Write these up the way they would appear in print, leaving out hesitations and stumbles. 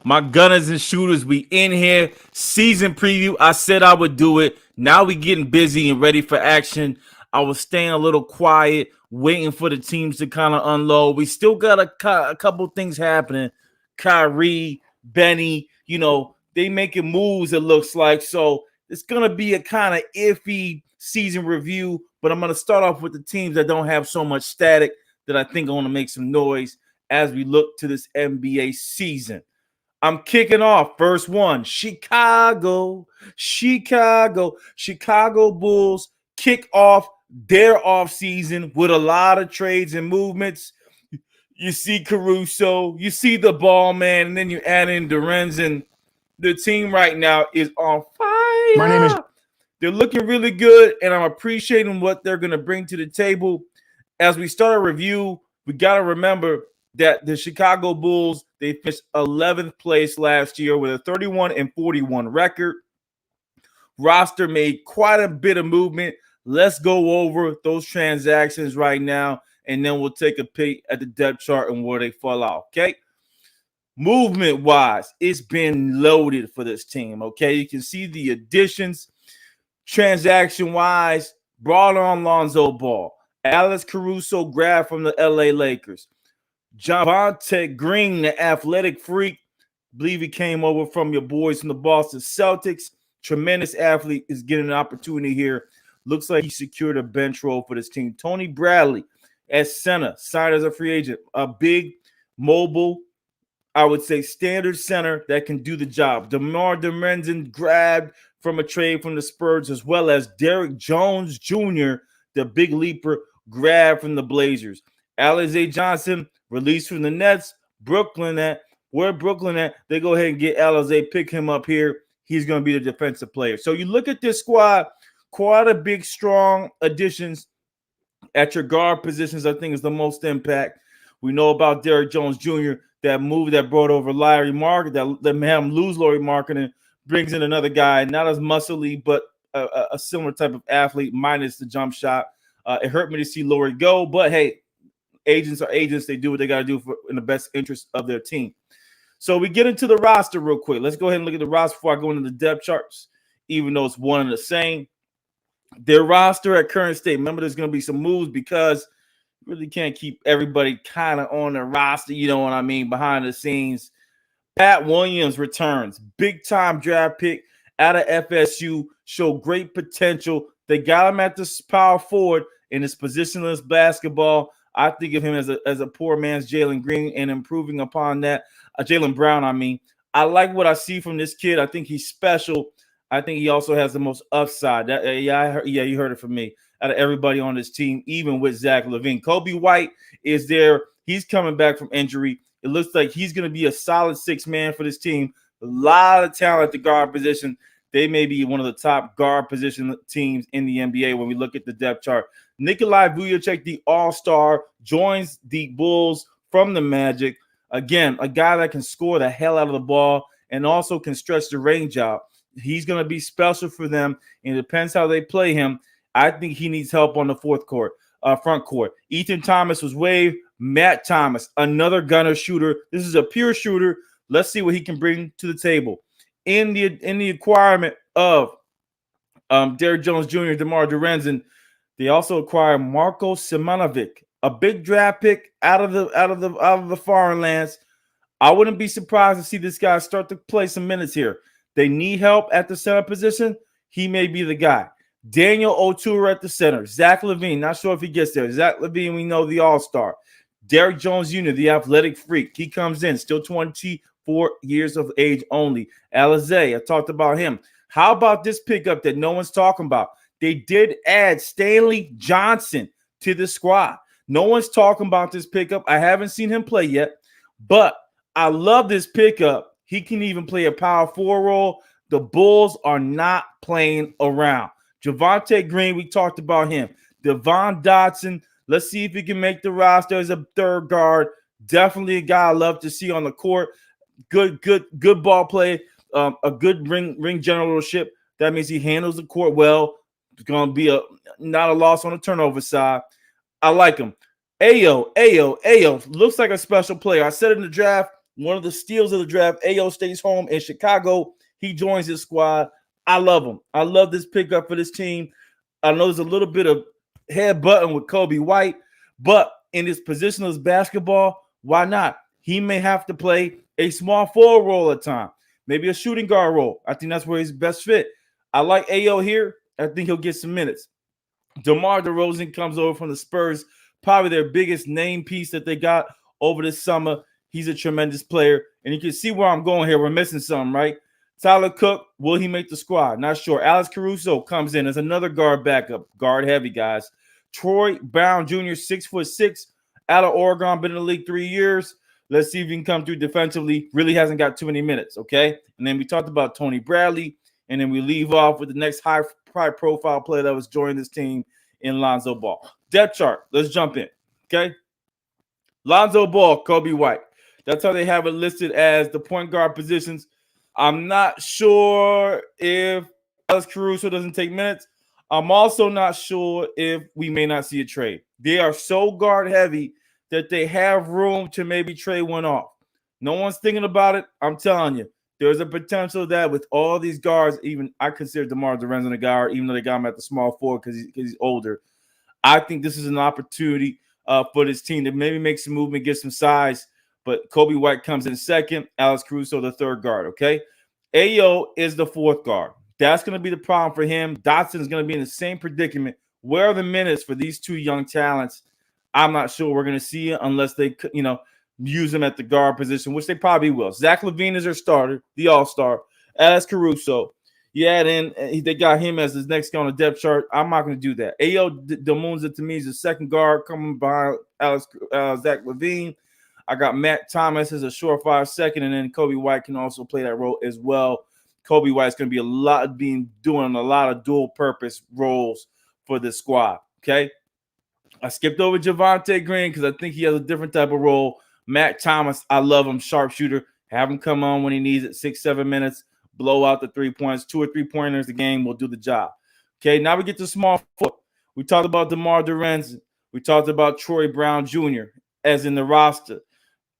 My gunners and shooters, we in here. Season preview. I said I would do it. Now we getting busy and ready for action. I was staying a little quiet, waiting for the teams to kind of unload. We still got a couple things happening. Kyrie, Benny, they making moves, it looks like. So it's going to be a kind of iffy season review, but I'm going to start off with the teams that don't have so much static that I think are going to make some noise as we look to this NBA season. I'm kicking off first one. Chicago Bulls kick off their offseason with a lot of trades and movements. You see Caruso, you see the ball man, and then you add in Derozan. The team right now is on fire. They're looking really good, and I'm appreciating what they're going to bring to the table. As we start a review, we got to remember that the Chicago Bulls, they finished 11th place last year with a 31-41 record. Roster made quite a bit of movement. Let's go over those transactions right now, and then we'll take a peek at the depth chart and where they fall out, okay? Movement-wise, it's been loaded for this team, okay? You can see the additions. Transaction-wise, brought on Lonzo Ball. Alex Caruso grabbed from the LA Lakers. Javonte Green, the athletic freak, believe he came over from your boys from the Boston Celtics. Tremendous athlete, is getting an opportunity here. Looks like he secured a bench role for this team. Tony Bradley at center, signed as a free agent. A big, mobile, I would say standard center that can do the job. DeMar DeRozan grabbed from a trade from the Spurs, as well as Derrick Jones Jr., the big leaper, grabbed from the Blazers. Alize Johnson released from the Nets. Brooklyn at they go ahead and get Alize, pick him up here. He's going to be the defensive player. So you look at this squad, quite a big, strong additions at your guard positions. I think is the most impact. We know about Derrick Jones Jr., that move that brought over Larry Market, that let him lose Larry Market and brings in another guy, not as muscly, but a similar type of athlete, minus the jump shot. It hurt me to see Laurie go, but hey, agents are agents. They do what they got to do in the best interest of their team. So we get into the roster real quick. Let's go ahead and look at the roster before I go into the depth charts, even though it's one and the same. Their roster at current state. Remember, there's going to be some moves because you really can't keep everybody kind of on the roster, you know what I mean, behind the scenes. Pat Williams returns. Big-time draft pick out of FSU. Showed great potential. They got him at the power forward in his positionless basketball. I think of him as a poor man's Jalen Green and improving upon that. Jalen Brown, I mean. I like what I see from this kid. I think he's special. I think he also has the most upside. You heard it from me. Out of everybody on this team, even with Zach Levine. Kobe White is there. He's coming back from injury. It looks like he's going to be a solid six man for this team. A lot of talent at the guard position. They may be one of the top guard position teams in the NBA when we look at the depth chart. Nikolai Vucevic, the all-star, joins the Bulls from the Magic. Again, a guy that can score the hell out of the ball and also can stretch the range out. He's going to be special for them, and it depends how they play him. I think he needs help on the front court. Ethan Thomas was waived. Matt Thomas, another gunner shooter. This is a pure shooter. Let's see what he can bring to the table. In the acquirement of Derrick Jones Jr., DeMar DeRozan, they also acquired Marko Simanovic, a big draft pick out of the foreign lands. I wouldn't be surprised to see this guy start to play some minutes here. They need help at the center position. He may be the guy. Daniel Oturu at the center. Zach Levine, not sure if he gets there. Zach Levine, we know, the all-star. Derrick Jones Jr., the athletic freak. He comes in, still 24 years of age only. Alize, I talked about him. How about this pickup that no one's talking about? They did add Stanley Johnson to the squad. No one's talking about this pickup. I haven't seen him play yet, but I love this pickup. He can even play a power forward role. The Bulls are not playing around. Javonte Green, we talked about him. Devon Dotson, let's see if he can make the roster as a third guard. Definitely a guy I love to see on the court. Good ball play, a good ring generalship. That means he handles the court well. It's going to be not a loss on the turnover side. I like him. Ayo looks like a special player. I said in the draft, one of the steals of the draft. Ayo stays home in Chicago. He joins his squad. I love him. I love this pickup for this team. I know there's a little bit of headbutting with Kobe White, but in his positionless basketball, why not? He may have to play a small forward role at time, maybe a shooting guard role. I think that's where he's best fit. I like Ayo here. I think he'll get some minutes. DeMar DeRozan comes over from the Spurs, probably their biggest name piece that they got over this summer. He's a tremendous player, and you can see where I'm going here. We're missing something, right? Tyler Cook, will he make the squad? Not sure. Alex Caruso comes in as another guard backup, guard heavy, guys. Troy Brown Jr., 6'6", out of Oregon, been in the league 3 years. Let's see if he can come through defensively. Really hasn't got too many minutes, okay? And then we talked about Tony Bradley, and then we leave off with the next high-profile player that was joining this team in Lonzo Ball. Depth chart. Let's jump in, okay? Lonzo Ball, Kobe White. That's how they have it listed as the point guard positions. I'm not sure if Alex Caruso doesn't take minutes. I'm also not sure if we may not see a trade. They are so guard heavy that they have room to maybe trade one off. No one's thinking about it. I'm telling you, there's a potential that with all these guards, even I consider DeMar DeRozan a guard, even though they got him at the small forward because he's older. I think this is an opportunity for this team to maybe make some movement, get some size. But Kobe White comes in second, Alex Caruso the third guard, okay? Ayo is the fourth guard. That's going to be the problem for him. Dotson is going to be in the same predicament. Where are the minutes for these two young talents? I'm not sure we're going to see it unless they, use them at the guard position, which they probably will. Zach Levine is their starter, the all-star. Alex Caruso. Yeah, then they got him as his next guy on the depth chart. I'm not going to do that. Ayo Damunza to me is the second guard coming behind Zach Levine. I got Matt Thomas as a surefire second, and then Kobe White can also play that role as well. Kobe White's going to be doing a lot of dual-purpose roles for this squad, okay? I skipped over Javonte Green because I think he has a different type of role. Matt Thomas, I love him, sharpshooter. Have him come on when he needs it, 6-7 minutes, blow out the 3 points, 2 or 3 pointers a game will do the job. Okay, now we get to small forward. We talked about DeMar DeRozan. We talked about Troy Brown Jr. as in the roster.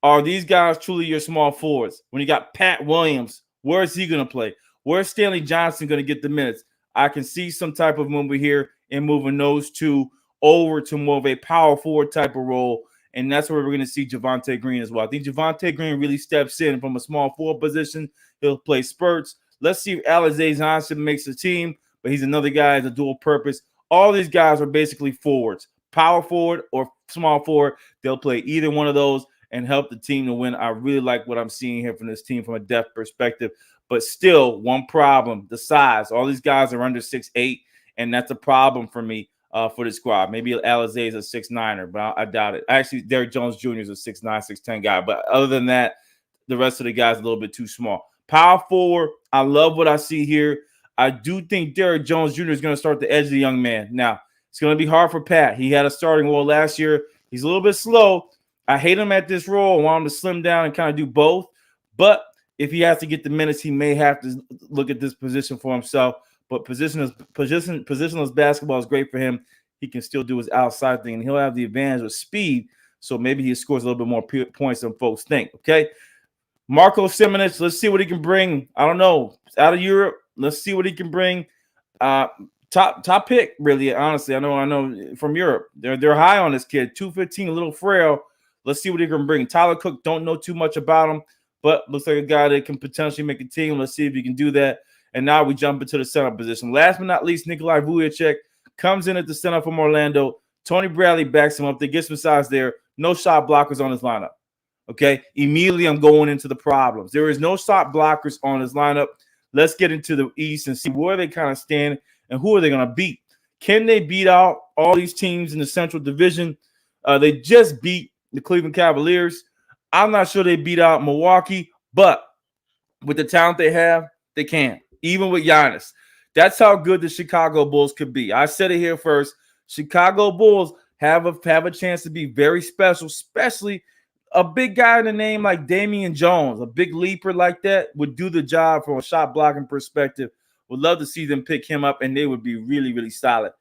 Are these guys truly your small forwards? When you got Pat Williams, where is he going to play? Where's Stanley Johnson going to get the minutes? I can see some type of movement here in moving those two over to more of a power forward type of role, and that's where we're going to see Javonte Green as well. I think Javonte Green really steps in from a small forward position. He'll play spurts. Let's see if Alizé Johnson makes the team, but he's another guy as a dual purpose. All these guys are basically forwards, power forward or small forward. They'll play either one of those and help the team to win. I really like what I'm seeing here from this team from a depth perspective. But still, one problem, the size. All these guys are under 6'8", and that's a problem for me for the squad. Maybe Alizé is a 6'9", but I doubt it. Actually, Derrick Jones Jr. is a 6'9", 6'10" guy. But other than that, the rest of the guys are a little bit too small. Power forward, I love what I see here. I do think Derrick Jones Jr. is going to start the edge of the young man. Now, it's going to be hard for Pat. He had a starting role last year. He's a little bit slow. I hate him at this role. I want him to slim down and kind of do both. But if he has to get the minutes, he may have to look at this position for himself. But positionless basketball is great for him. He can still do his outside thing, and he'll have the advantage of speed. So maybe he scores a little bit more points than folks think. Okay, Marco Simanovic, let's see what he can bring. I don't know, out of Europe. Let's see what he can bring. Top pick, really. Honestly, I know from Europe. They're high on this kid. 215, a little frail. Let's see what he can bring. Tyler Cook, don't know too much about him, but looks like a guy that can potentially make a team. Let's see if he can do that. And now we jump into the center position. Last but not least, Nikolai Vucevic comes in at the center from Orlando. Tony Bradley backs him up. They get some size there. No shot blockers on his lineup. Okay, immediately I'm going into the problems. There is no shot blockers on his lineup. Let's get into the East and see where they kind of stand and who are they going to beat. Can they beat out all these teams in the Central Division? They just beat the Cleveland Cavaliers. I'm not sure they beat out Milwaukee, but with the talent they have, they can. Even with Giannis. That's how good the Chicago Bulls could be. I said it here first. Chicago Bulls have a chance to be very special, especially a big guy in the name like Damian Jones. A big leaper like that would do the job from a shot blocking perspective. Would love to see them pick him up, and they would be really, really solid.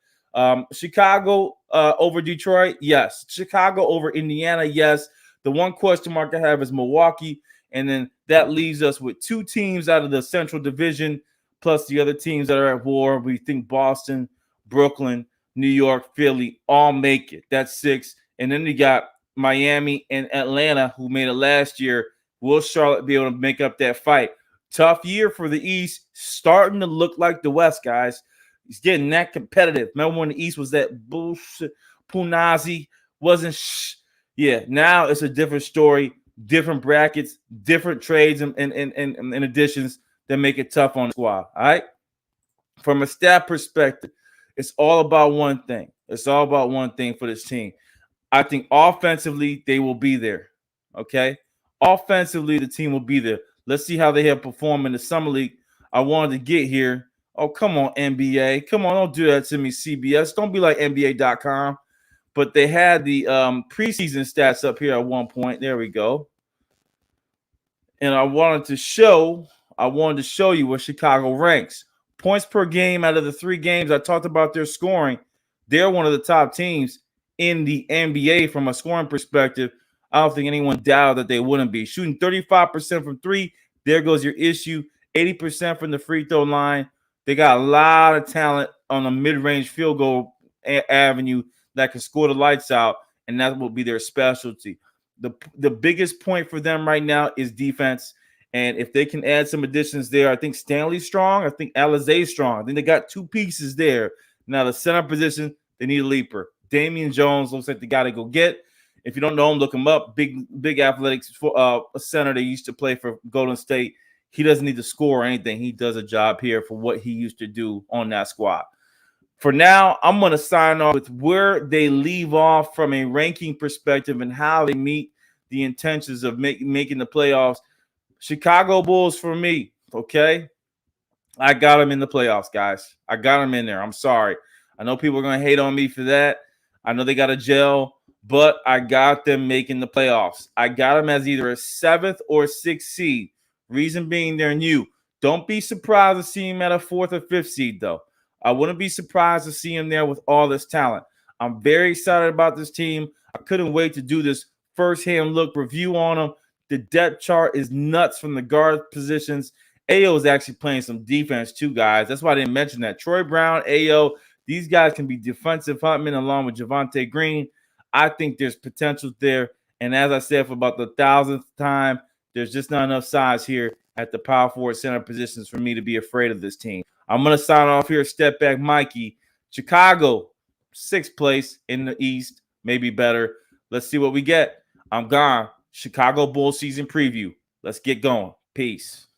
Chicago over Detroit, yes. Chicago over Indiana, yes. The one question mark I have is Milwaukee. And then that leaves us with 2 teams out of the Central Division, plus the other teams that are at war. We think Boston, Brooklyn, New York, Philly all make it. That's 6. And then you got Miami and Atlanta, who made it last year. Will Charlotte be able to make up that fight? Tough year for the East, starting to look like the West, guys. It's getting that competitive. Remember when the East was that bullshit? Punazi wasn't Yeah, now it's a different story, different brackets, different trades and additions that make it tough on the squad. All right. From a stat perspective, it's all about one thing. It's all about one thing for this team. I think offensively, they will be there. Okay. Offensively, the team will be there. Let's see how they have performed in the summer league. I wanted to get here. Oh, come on, NBA. Come on, don't do that to me, CBS. Don't be like NBA.com. But they had the preseason stats up here at one point. There we go. And I wanted to show you where Chicago ranks. Points per game out of the 3 games. I talked about their scoring. They're one of the top teams in the NBA from a scoring perspective. I don't think anyone doubted that they wouldn't be. Shooting 35% from 3. There goes your issue. 80% from the free throw line. They got a lot of talent on the mid-range field goal avenue that can score the lights out, and that will be their specialty. The biggest point for them right now is defense, and if they can add some additions there, I think Stanley's strong. I think Alizé's strong. I think they got 2 pieces there. Now, the center position, they need a leaper. Damian Jones looks like the guy to go get. If you don't know him, look him up. Big athletics for a center that used to play for Golden State. He doesn't need to score or anything. He does a job here for what he used to do on that squad. For now, I'm going to sign off with where they leave off from a ranking perspective and how they meet the intentions of making the playoffs. Chicago Bulls for me, okay? I got them in the playoffs, guys. I got them in there. I'm sorry. I know people are going to hate on me for that. I know they got a gel, but I got them making the playoffs. I got them as either a 7th or 6th seed. Reason being they're new. Don't be surprised to see him at a 4th or 5th seed, though. I wouldn't be surprised to see him there with all this talent. I'm very excited about this team. I couldn't wait to do this first-hand look review on them. The depth chart is nuts from the guard positions. Ayo is actually playing some defense too, guys. That's why I didn't mention that. Troy Brown, Ayo, these guys can be defensive huntmen along with Javonte Green. I think there's potential there. And as I said for about the 1,000th time, there's just not enough size here at the power forward center positions for me to be afraid of this team. I'm going to sign off here, step back, Mikey. Chicago, 6th place in the East, maybe better. Let's see what we get. I'm gone. Chicago Bulls season preview. Let's get going. Peace.